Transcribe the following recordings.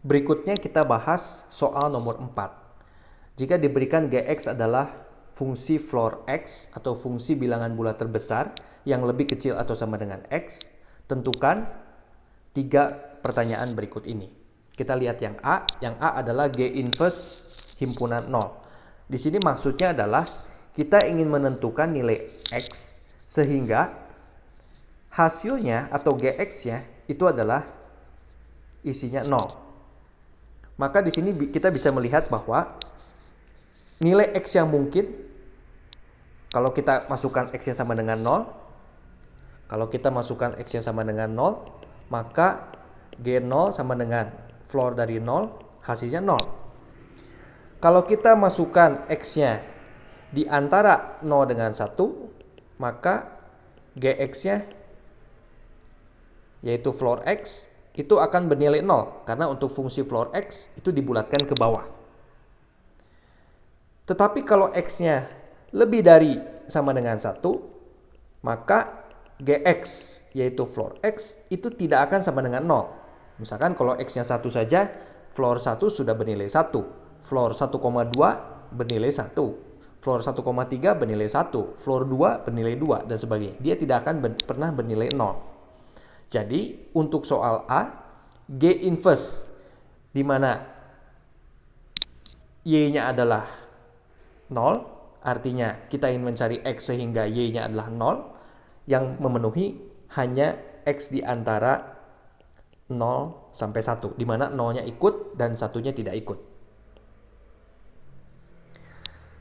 Berikutnya kita bahas soal nomor 4. Jika diberikan Gx adalah fungsi floor X atau fungsi bilangan bulat terbesar yang lebih kecil atau sama dengan X, tentukan 3 pertanyaan berikut ini. Kita lihat yang A. Yang A adalah G inverse himpunan 0. Di sini maksudnya adalah kita ingin menentukan nilai X sehingga hasilnya atau Gx-nya itu adalah isinya 0. Maka di sini kita bisa melihat bahwa nilai X yang mungkin, kalau kita masukkan X yang sama dengan 0, kalau kita masukkan X yang sama dengan 0, maka G0 sama dengan floor dari 0, hasilnya 0. Kalau kita masukkan X-nya di antara 0 dengan 1, maka Gx-nya, yaitu floor X, itu akan bernilai 0 karena untuk fungsi floor X itu dibulatkan ke bawah. Tetapi kalau X-nya lebih dari sama dengan 1, maka Gx yaitu floor X itu tidak akan sama dengan 0. Misalkan kalau X-nya 1 saja, floor 1 sudah bernilai 1, floor 1,2 bernilai 1, floor 1,3 bernilai 1, floor 2 bernilai 2 dan sebagainya. Dia tidak akan pernah bernilai 0. Jadi untuk soal A, G inverse di mana Y-nya adalah 0, artinya kita ingin mencari X sehingga Y-nya adalah 0, yang memenuhi hanya X di antara 0 sampai 1, di mana 0-nya ikut dan 1-nya tidak ikut.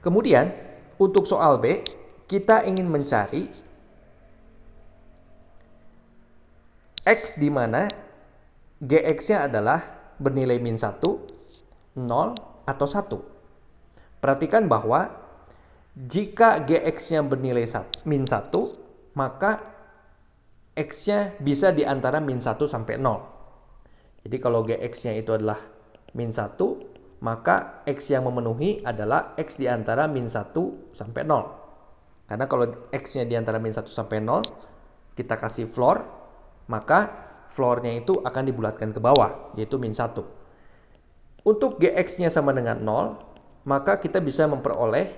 Kemudian untuk soal B, kita ingin mencari X di mana Gx-nya adalah bernilai min 1, 0, atau 1. Perhatikan bahwa jika Gx-nya bernilai min 1, maka X-nya bisa di antara min 1 sampai 0. Jadi kalau Gx-nya itu adalah min 1, maka X yang memenuhi adalah X di antara min 1 sampai 0. Karena kalau X-nya di antara min 1 sampai 0, kita kasih floor, maka floor-nya itu akan dibulatkan ke bawah, yaitu min 1. Untuk Gx-nya sama dengan 0, maka kita bisa memperoleh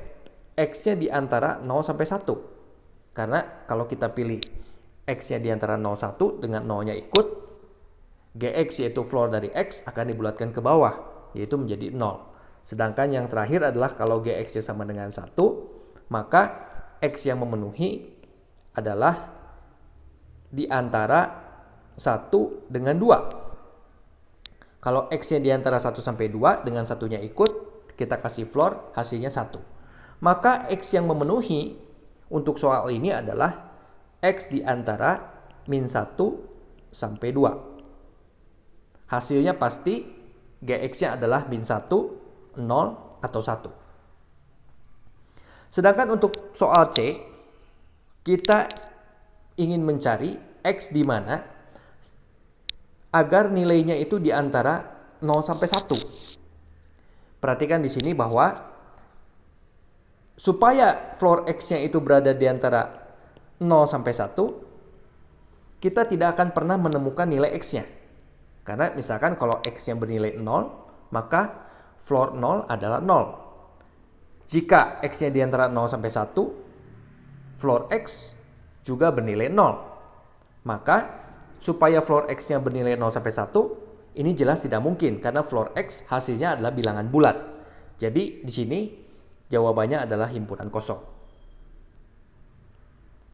X-nya di antara 0 sampai 1. Karena kalau kita pilih X-nya di antara 0, 1 dengan 0-nya ikut, Gx yaitu floor dari X akan dibulatkan ke bawah, yaitu menjadi 0. Sedangkan yang terakhir adalah kalau Gx-nya sama dengan 1, maka X yang memenuhi adalah di antara 1 dengan 2. Kalau X-nya di antara 1 sampai 2 dengan satunya ikut, kita kasih floor, hasilnya 1. Maka X yang memenuhi untuk soal ini adalah X di antara min 1 sampai 2. Hasilnya pasti Gx-nya adalah min 1, 0, atau 1. Sedangkan untuk soal C, kita ingin mencari X di mana agar nilainya itu di antara 0 sampai 1. Perhatikan di sini bahwa supaya floor X-nya itu berada di antara 0 sampai 1, kita tidak akan pernah menemukan nilai X-nya. Karena misalkan kalau X-nya bernilai 0, maka floor 0 adalah 0. Jika X-nya di antara 0 sampai 1, floor X juga bernilai 0. Maka supaya floor X-nya bernilai 0 sampai 1, ini jelas tidak mungkin karena floor X hasilnya adalah bilangan bulat. Jadi di sini jawabannya adalah himpunan kosong.